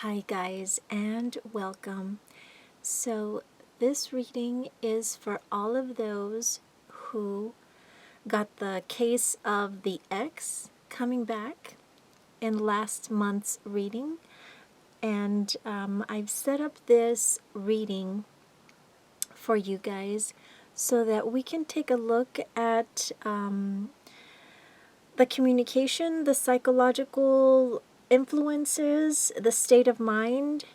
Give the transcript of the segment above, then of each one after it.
Hi guys, and welcome. So this reading is for all of those who got the case of the ex coming back in last month's reading, and I've set up this reading for you guys so that we can take a look at the communication, the psychological influences, the state of mind,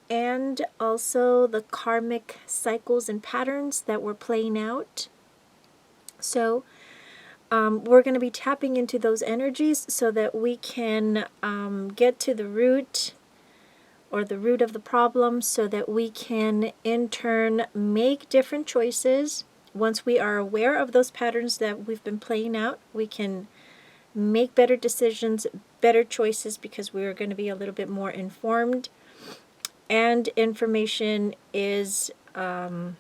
and also the karmic cycles and patterns that we're playing out. So we're going to be tapping into those energies so that we can get to the root or the root of the problem, so that we can in turn make different choices. Once we are aware of those patterns that we've been playing out, we can make better decisions, better choices, because we are going to be a little bit more informed. And information is, I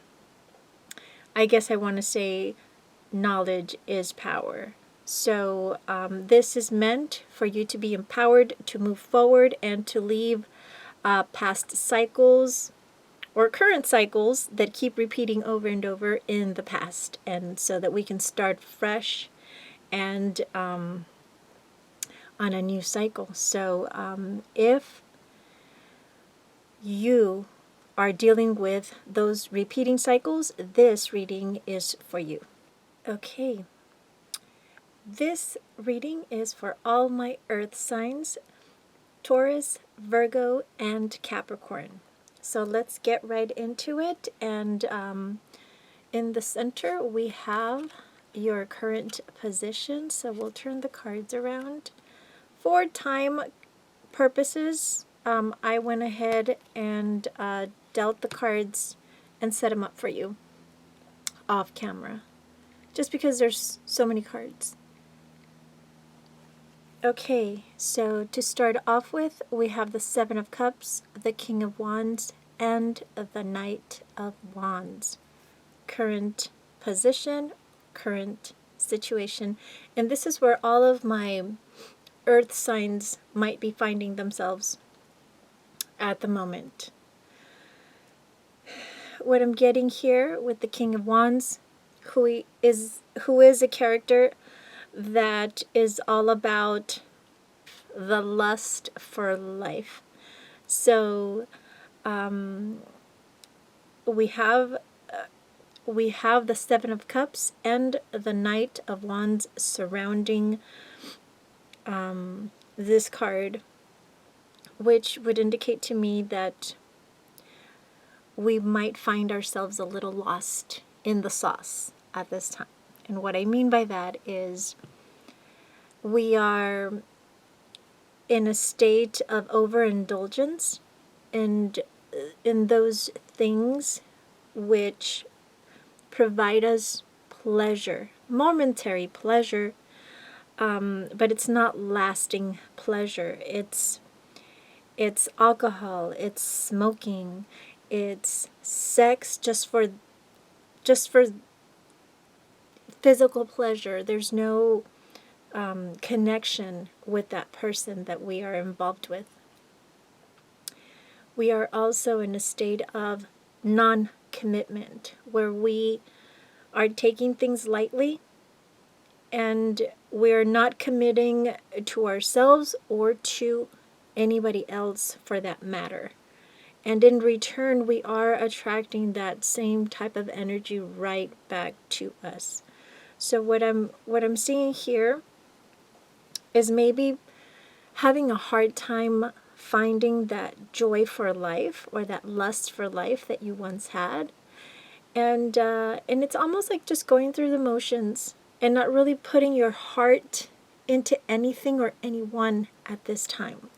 guess I want to say, knowledge is power. So this is meant for you to be empowered to move forward and to leave past cycles or current cycles that keep repeating over and over in the past, and so that we can start fresh and on a new cycle. So if you are dealing with those repeating cycles, this reading is for you. Okay, this reading is for all my earth signs, Taurus, Virgo, and Capricorn. So let's get right into it. And in the center we have your current position. So we'll turn the cards around. For time purposes, I went ahead and dealt the cards and set them up for you off camera, just because there's so many cards. Okay, so to start off with, we have the Seven of Cups, the King of Wands, and the Knight of Wands. Current position, current situation, and this is where all of my earth signs might be finding themselves at the moment. What I'm getting here with the King of Wands, who is a character that is all about the lust for life. So we have the Seven of Cups and the Knight of Wands surrounding this card, which would indicate to me that we might find ourselves a little lost in the sauce at this time. And what I mean by that is we are in a state of overindulgence and in those things which provide us pleasure, momentary pleasure, but it's not lasting pleasure. It's alcohol, it's smoking, it's sex just for physical pleasure. There's no connection with that person that we are involved with. We are also in a state of non-commitment, where we are taking things lightly and we're not committing to ourselves or to anybody else for that matter. And in return, we are attracting that same type of energy right back to us. So what I'm seeing here is maybe having a hard time finding that joy for life or that lust for life that you once had. And it's almost like just going through the motions and not really putting your heart into anything or anyone at this time.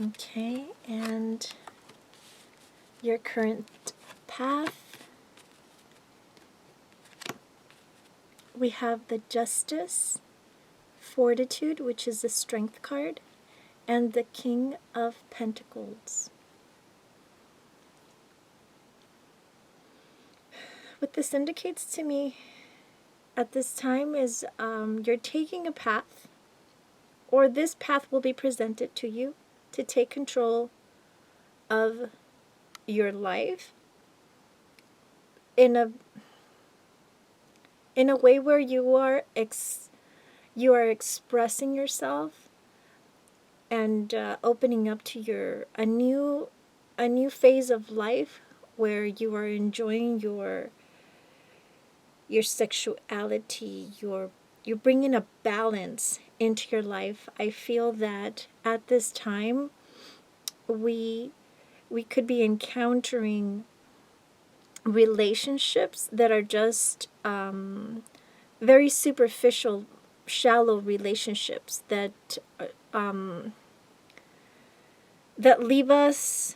Okay, and your current path. We have the Justice, Fortitude, which is the Strength card, and the King of Pentacles. What this indicates to me at this time is you're taking a path or this path will be presented to you to take control of your life in a way where you are expressing yourself and opening up to a new phase of life where you are enjoying your sexuality. You're bringing a balance into your life. I feel that at this time we could be encountering relationships that are just very superficial, shallow relationships that leave us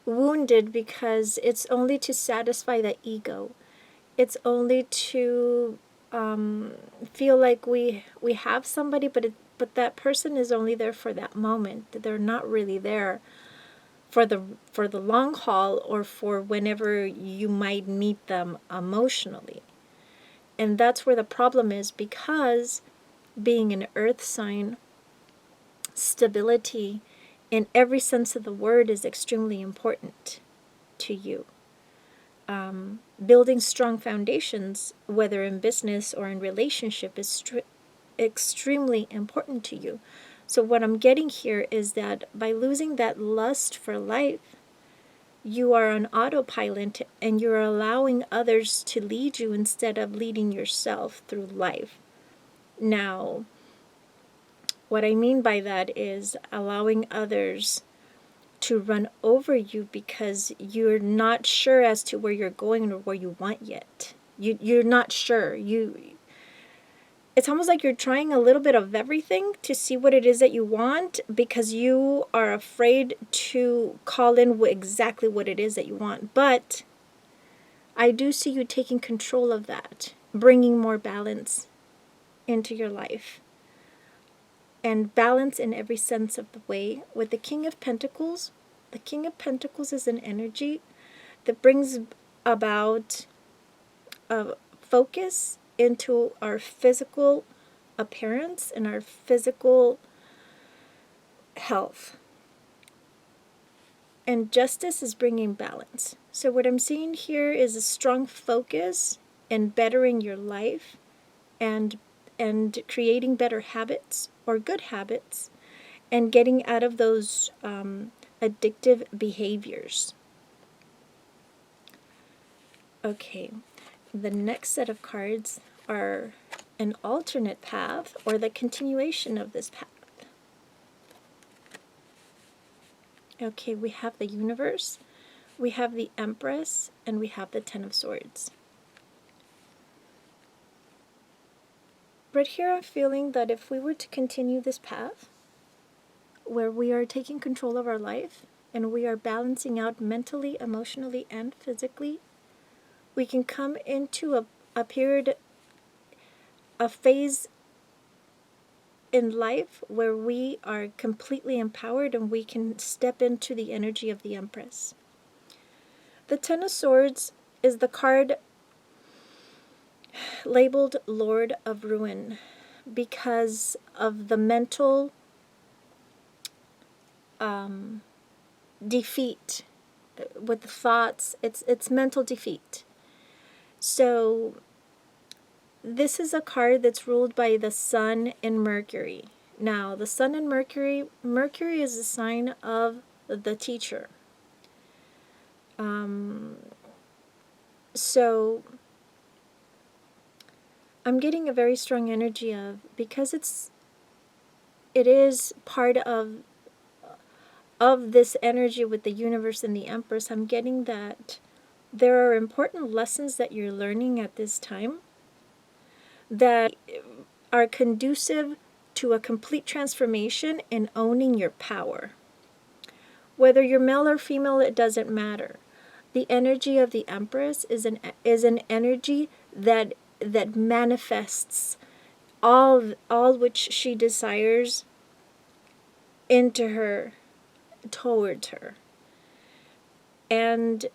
wounded because it's only to satisfy the ego. It's only to feel like we have somebody, but that person is only there for that moment. They're not really there for the long haul or for whenever you might need them emotionally. And that's where the problem is, because being an earth sign, stability in every sense of the word is extremely important to you. Building strong foundations, whether in business or in relationship, is extremely important to you. So what I'm getting here is that by losing that lust for life, you are on autopilot and you're allowing others to lead you instead of leading yourself through life. Now, what I mean by that is allowing others to run over you because you're not sure as to where you're going or where you want yet. You're not sure. It's almost like you're trying a little bit of everything to see what it is that you want, because you are afraid to call in exactly what it is that you want. But I do see you taking control of that, bringing more balance into your life. And balance in every sense of the way. With the King of Pentacles is an energy that brings about a focus into our physical appearance and our physical health. And Justice is bringing balance. So what I'm seeing here is a strong focus in bettering your life and creating better habits or good habits and getting out of those addictive behaviors. Okay, the next set of cards are an alternate path or the continuation of this path. Okay, we have the Universe, we have the Empress, and we have the Ten of Swords. But here I'm feeling that if we were to continue this path, where we are taking control of our life and we are balancing out mentally, emotionally, and physically, we can come into a period, a phase in life where we are completely empowered and we can step into the energy of the Empress. The Ten of Swords is the card labeled Lord of Ruin because of the mental defeat with the thoughts. It's mental defeat. So this is a card that's ruled by the Sun and Mercury. Now, the Sun and Mercury is a sign of the teacher. So I'm getting a very strong energy of, because it is part of this energy with the Universe and the Empress, I'm getting that there are important lessons that you're learning at this time that are conducive to a complete transformation in owning your power. Whether you're male or female, it doesn't matter. The energy of the Empress is an energy that manifests all which she desires into her, towards her. And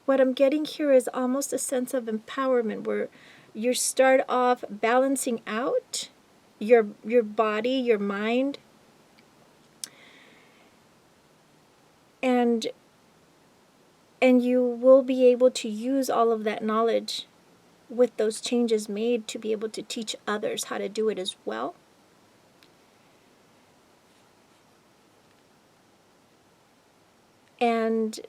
what I'm getting here is almost a sense of empowerment where you start off balancing out your body, your mind, and you will be able to use all of that knowledge with those changes made to be able to teach others how to do it as well. And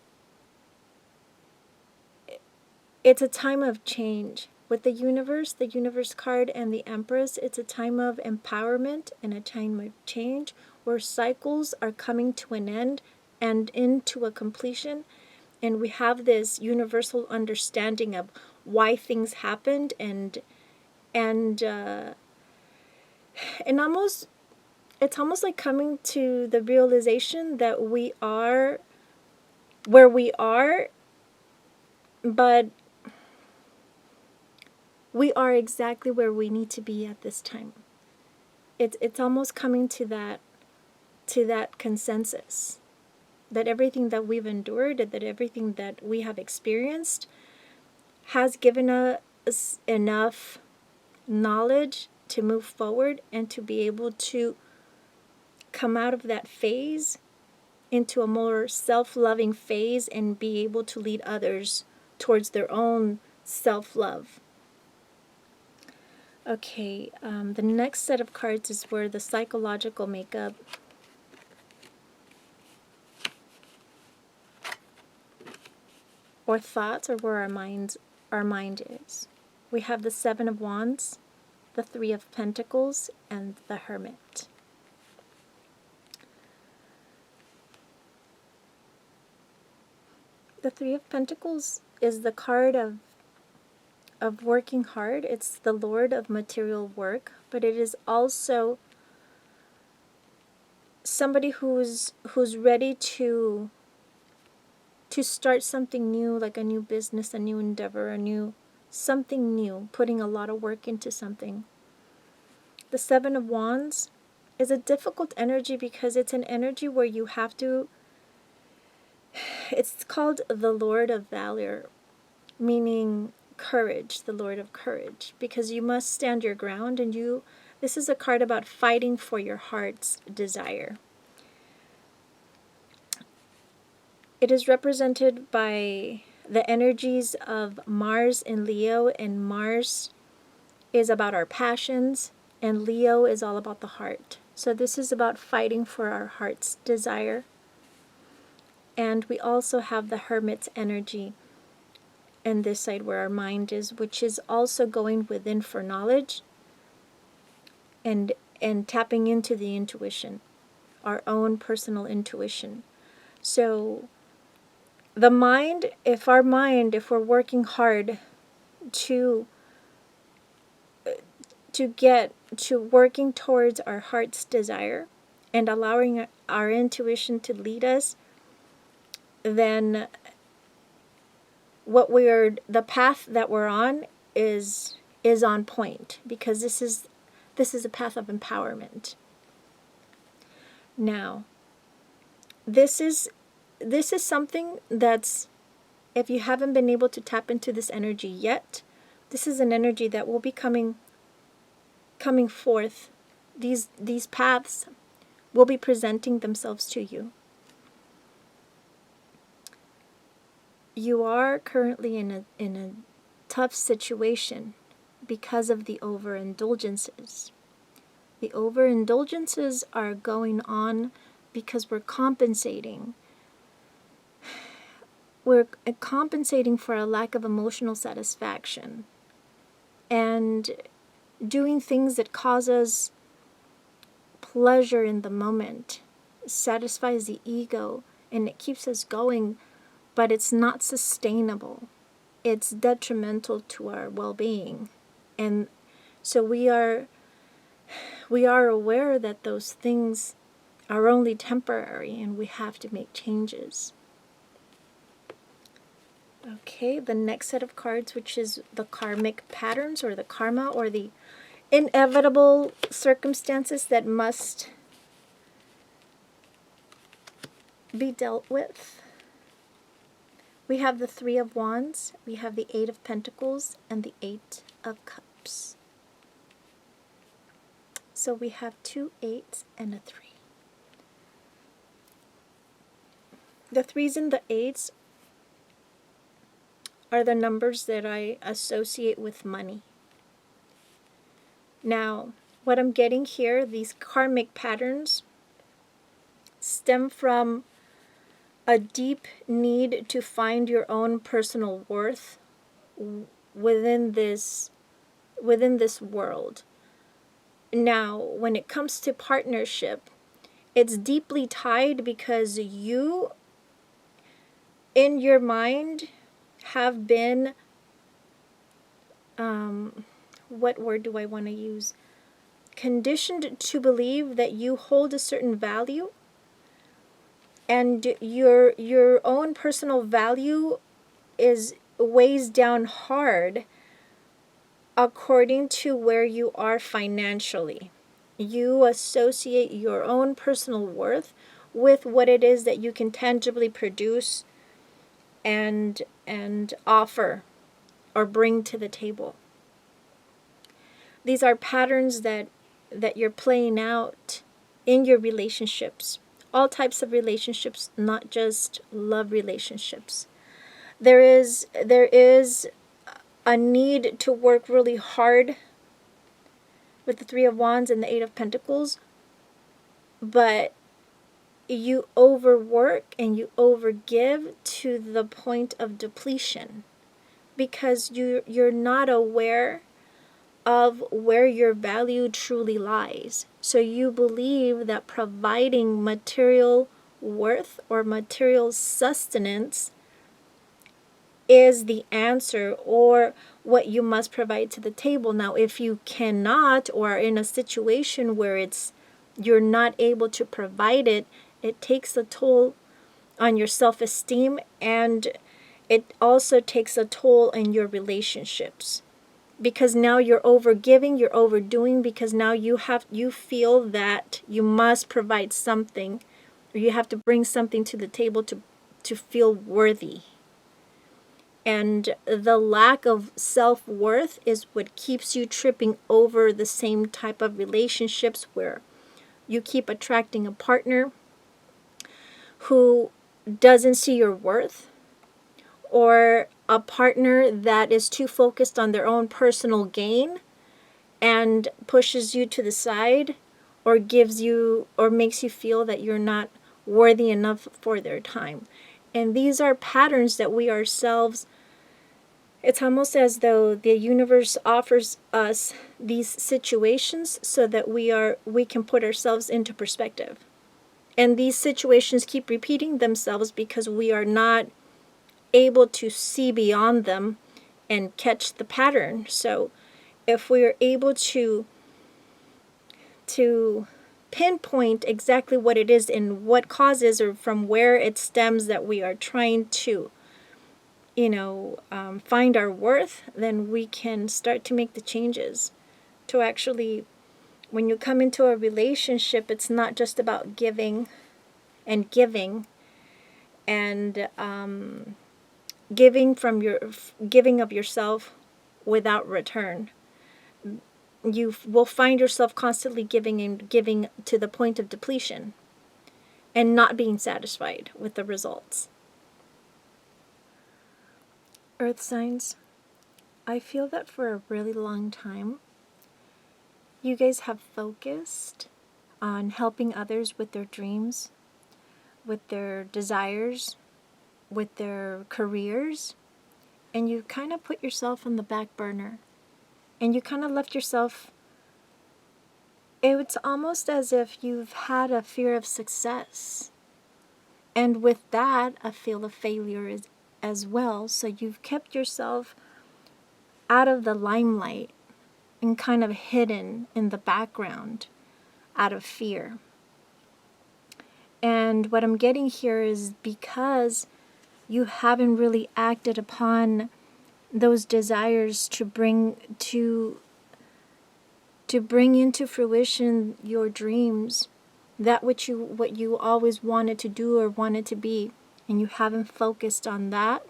it's a time of change. With the universe card and the Empress, it's a time of empowerment and a time of change where cycles are coming to an end and into a completion. And we have this universal understanding of why things happened and almost, it's almost like coming to the realization that we are where we are, but we are exactly where we need to be at this time. It's almost coming to that consensus that everything that we've endured, that everything that we have experienced has given us enough knowledge to move forward and to be able to come out of that phase into a more self-loving phase and be able to lead others towards their own self-love. Okay, the next set of cards is where the psychological makeup or thoughts, or where our mind is. We have the Seven of Wands, the Three of Pentacles, and the Hermit. The Three of Pentacles is the card of working hard. It's the Lord of material work, but it is also somebody who's ready to start something new, like a new business, a new endeavor, something new, putting a lot of work into something. The Seven of Wands is a difficult energy because it's an energy where you have to, it's called the Lord of Valor, meaning courage, the Lord of Courage, because you must stand your ground, and this is a card about fighting for your heart's desire. It is represented by the energies of Mars in Leo, and Mars is about our passions, and Leo is all about the heart. So this is about fighting for our heart's desire. And we also have the Hermit's energy and this side where our mind is, which is also going within for knowledge and tapping into the intuition, our own personal intuition. So the mind, if we're working hard to get to working towards our heart's desire and allowing our intuition to lead us, then the path that we're on is on point, because this is a path of empowerment. Now, this is something that's, if you haven't been able to tap into this energy yet, this is an energy that will be coming forth. These paths will be presenting themselves to you. You are currently in a tough situation because of the overindulgences. The overindulgences are going on because we're compensating. We're compensating for a lack of emotional satisfaction and doing things that cause us pleasure in the moment, satisfies the ego, and it keeps us going, but it's not sustainable. It's detrimental to our well-being. And so we are aware that those things are only temporary and we have to make changes. Okay, the next set of cards, which is the karmic patterns, or the karma, or the inevitable circumstances that must be dealt with. We have the Three of Wands, we have the Eight of Pentacles, and the Eight of Cups. So we have 2 8s and a 3. The 3s and the 8s are the numbers that I associate with money. Now, what I'm getting here, these karmic patterns, stem from a deep need to find your own personal worth within this world. Now, when it comes to partnership, it's deeply tied because you, in your mind, have been, what word do I want to use? Conditioned to believe that you hold a certain value, and your own personal value weighs down hard according to where you are financially. You associate your own personal worth with what it is that you can tangibly produce and offer or bring to the table. These are patterns that you're playing out in your relationships, all types of relationships, not just love relationships. There is a need to work really hard with the 3 of Wands and the 8 of Pentacles, but you overwork and you overgive to the point of depletion because you're not aware of where your value truly lies. So you believe that providing material worth or material sustenance is the answer or what you must provide to the table. Now, if you cannot or are in a situation where you're not able to provide it, it takes a toll on your self-esteem, and it also takes a toll in your relationships. Because now you're overgiving, you're overdoing, because now you feel that you must provide something, or you have to bring something to the table to feel worthy. And the lack of self-worth is what keeps you tripping over the same type of relationships where you keep attracting a partner who doesn't see your worth, or a partner that is too focused on their own personal gain and pushes you to the side, or gives you or makes you feel that you're not worthy enough for their time. And these are patterns that we ourselves, it's almost as though the universe offers us these situations so that we can put ourselves into perspective. And these situations keep repeating themselves because we are not able to see beyond them and catch the pattern. So if we are able to pinpoint exactly what it is and what causes or from where it stems that we are trying to find our worth, then we can start to make the changes to actually, when you come into a relationship, it's not just about giving and giving and giving of yourself without return. You will find yourself constantly giving and giving to the point of depletion and not being satisfied with the results. Earth signs, I feel that for a really long time, you guys have focused on helping others with their dreams, with their desires, with their careers, and you kind of put yourself on the back burner. And you kind of left yourself, it's almost as if you've had a fear of success. And with that, a fear of failure as well. So you've kept yourself out of the limelight and kind of hidden in the background out of fear. And what I'm getting here is because you haven't really acted upon those desires to bring into fruition your dreams, that what you always wanted to do or wanted to be, and you haven't focused on that.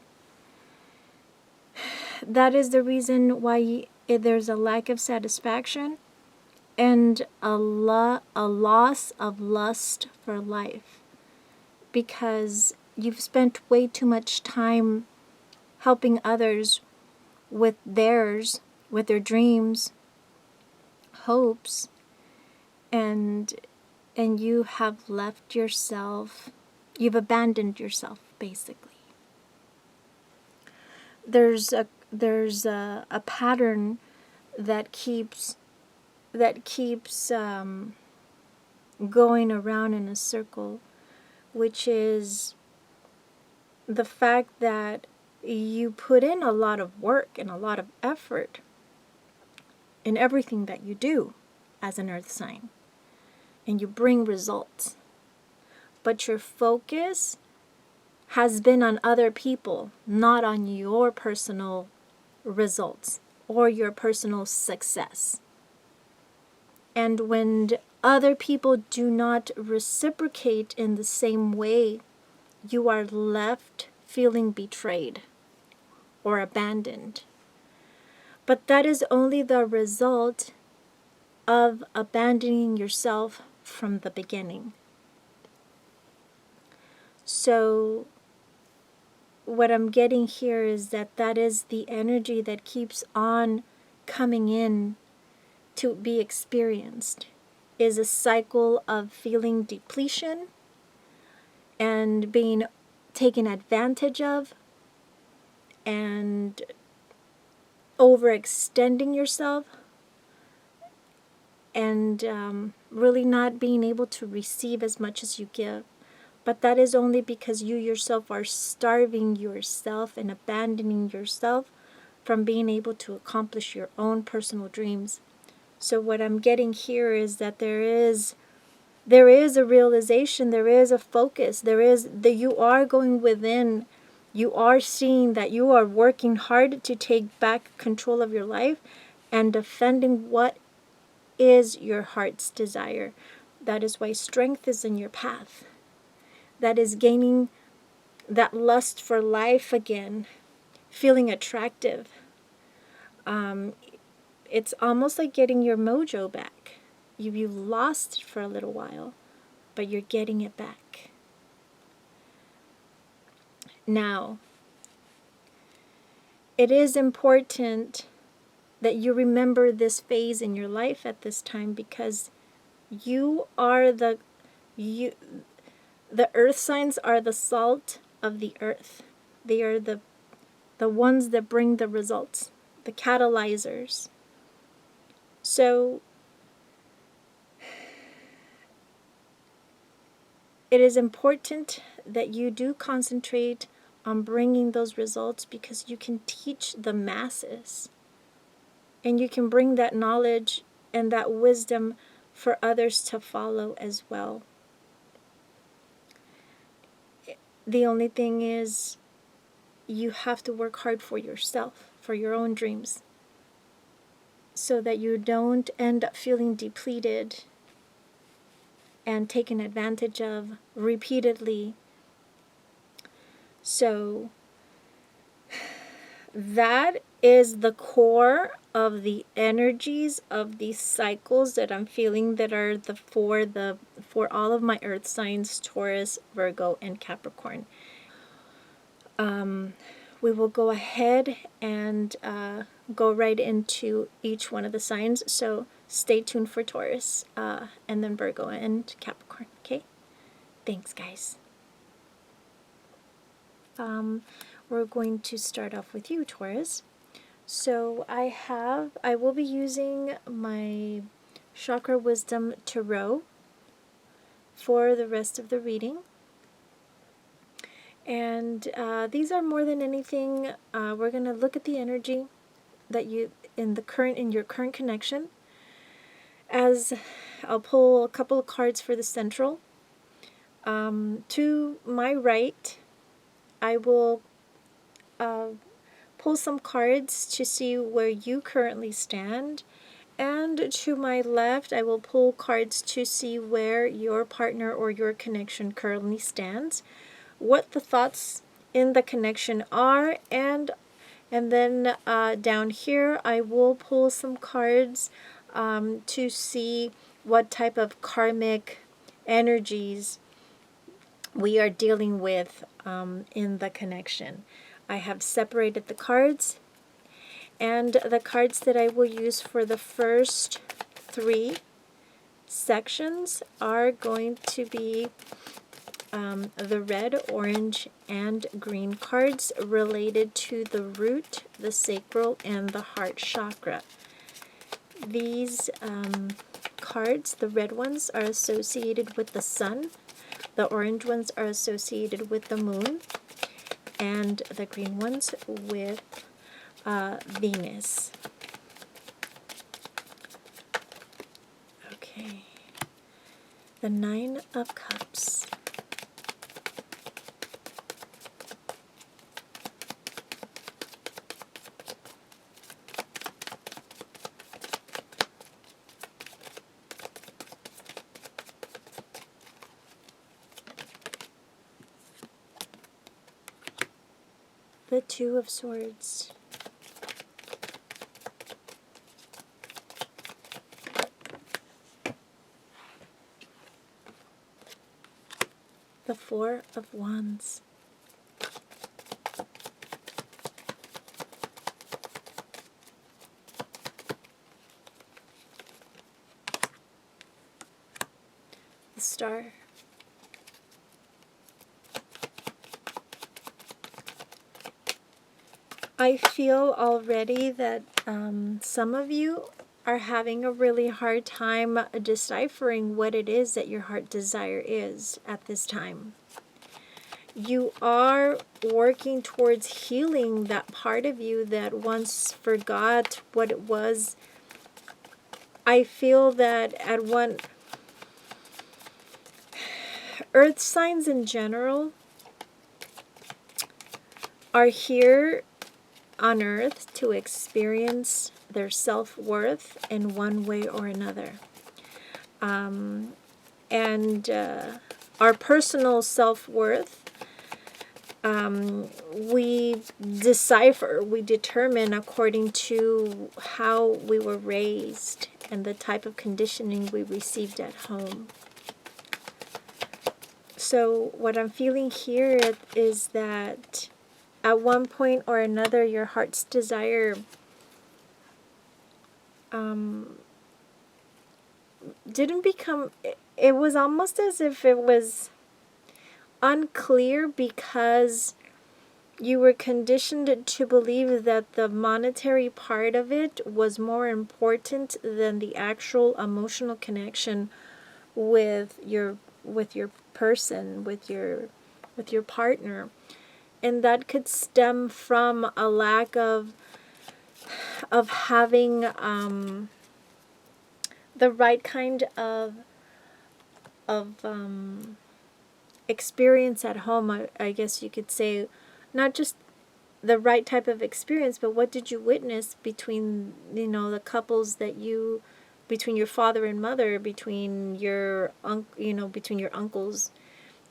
That is the reason why there's a lack of satisfaction and a loss of lust for life, because you've spent way too much time helping others with their dreams, hopes, and you have left yourself, you've abandoned yourself, basically. There's a pattern that keeps going around in a circle, which is the fact that you put in a lot of work and a lot of effort in everything that you do as an earth sign, and you bring results, but your focus has been on other people, not on your personal results or your personal success. And when other people do not reciprocate in the same way, you are left feeling betrayed or abandoned. But that is only the result of abandoning yourself from the beginning. So what I'm getting here is that is the energy that keeps on coming in to be experienced, is a cycle of feeling depletion and being taken advantage of and overextending yourself, and really not being able to receive as much as you give. But that is only because you yourself are starving yourself and abandoning yourself from being able to accomplish your own personal dreams. So what I'm getting here is that there is a realization, there is a focus, there is that you are going within, you are seeing that you are working hard to take back control of your life and defending what is your heart's desire. That is why strength is in your path. That is gaining that lust for life again, feeling attractive. It's almost like getting your mojo back. You've lost it for a little while, but you're getting it back. Now, it is important that you remember this phase in your life at this time, because you are the earth signs are the salt of the earth. They are the ones that bring the results, the catalyzers. So it is important that you do concentrate on bringing those results, because you can teach the masses and you can bring that knowledge and that wisdom for others to follow as well. The only thing is, you have to work hard for yourself, for your own dreams, so that you don't end up feeling depleted and taken advantage of repeatedly. So that is the core of the energies of these cycles that I'm feeling, that are for all of my earth signs, Taurus, Virgo, and Capricorn. We will go ahead and go right into each one of the signs. So stay tuned for Taurus, and then Virgo and Capricorn. Okay? Thanks, guys. We're going to start off with you, Taurus. So I will be using my Chakra Wisdom Tarot for the rest of the reading. And these are more than anything, we're going to look at the energy that in your current connection, as I'll pull a couple of cards for the central. To my right, I will pull some cards to see where you currently stand, and to my left, I will pull cards to see where your partner or your connection currently stands, what the thoughts in the connection are, and then down here I will pull some cards to see what type of karmic energies we are dealing with in the connection. I have separated the cards, and the cards that I will use for the first 3 sections are going to be the red, orange, and green cards related to the root, the sacral, and the heart chakra. These cards, the red ones, are associated with the sun, the orange ones are associated with the moon, and the green ones with Venus. Okay, the 9 of Cups. The 2 of Swords. The 4 of Wands. The Star. I feel already that some of you are having a really hard time deciphering what it is that your heart desire is at this time. You are working towards healing that part of you that once forgot what it was. I feel that at one, earth signs in general are here on earth to experience their self-worth in one way or another. And our personal self-worth, we decipher, we determine according to how we were raised and the type of conditioning we received at home. So what I'm feeling here is that at one point or another, your heart's desire didn't become, it was almost as if it was unclear because you were conditioned to believe that the monetary part of it was more important than the actual emotional connection with your person, with your partner. And that could stem from a lack of having the right kind of experience at home. I guess you could say, not just the right type of experience, but what did you witness between, the couples that you, between your father and mother, between your between your uncles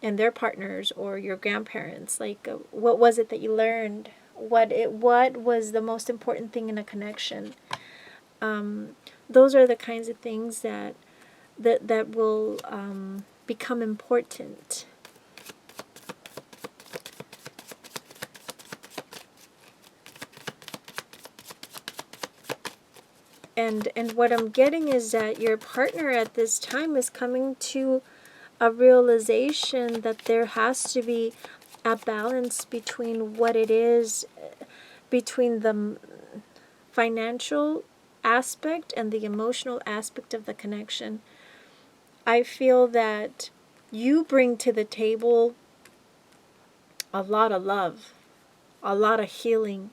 and their partners, or your grandparents. Like, what was it that you learned? What was the most important thing in a connection? Those are the kinds of things that will become important. And what I'm getting is that your partner at this time is coming to a realization that there has to be a balance between what it is, between the financial aspect and the emotional aspect of the connection. I feel that you bring to the table a lot of love, a lot of healing.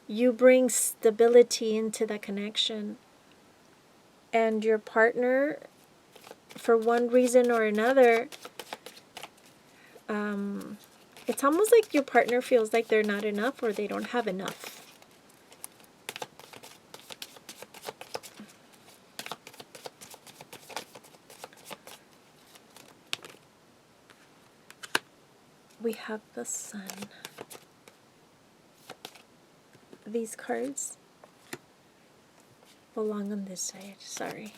You bring stability into the connection. And your partner, for one reason or another, it's almost like your partner feels like they're not enough, or they don't have enough. We have the Sun. These cards belong on this side. Sorry.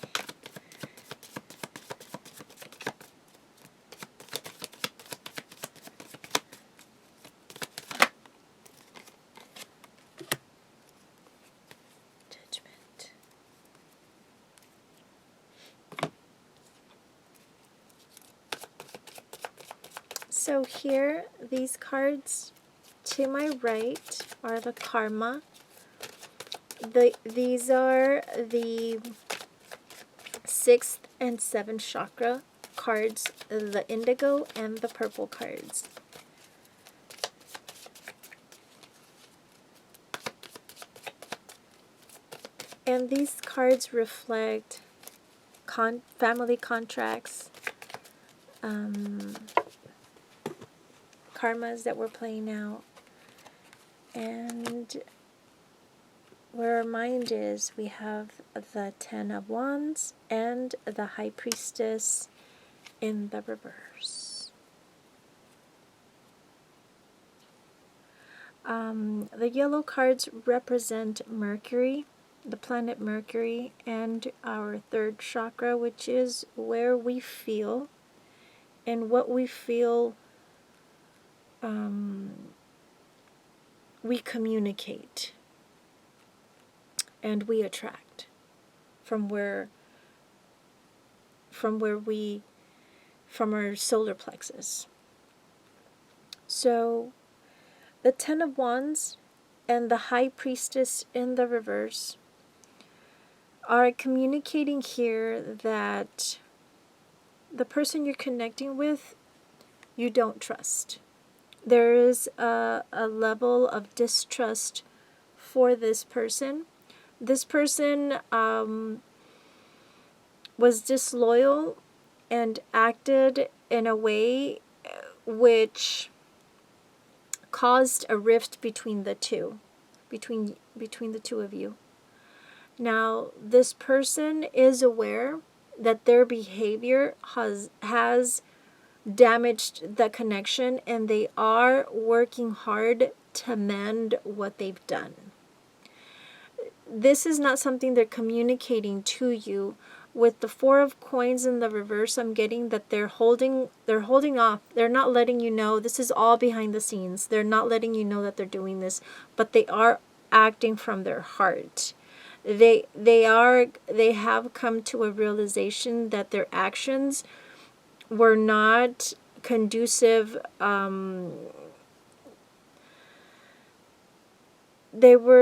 Judgment. So here, these cards to my right are the karma. These are the 6th and 7th chakra cards, the indigo and the purple cards. And these cards reflect family contracts, karmas that we're playing out, and where our mind is, we have the 10 of Wands and the High Priestess in the reverse. The yellow cards represent Mercury, the planet Mercury, and our 3rd chakra, which is where we feel, and what we feel we communicate and we attract from our solar plexus. So the 10 of Wands and the High Priestess in the reverse are communicating here that the person you're connecting with, you don't trust. There is a level of distrust for this person. This person was disloyal and acted in a way which caused a rift between the two, between the two of you. Now, this person is aware that their behavior has damaged the connection, and they are working hard to mend what they've done. This is not something they're communicating to you. With the 4 of Coins in the reverse, I'm getting that they're holding off. They're not letting you know. This is all behind the scenes. They're not letting you know that they're doing this, but they are acting from their heart. They have come to a realization that their actions were not conducive. They were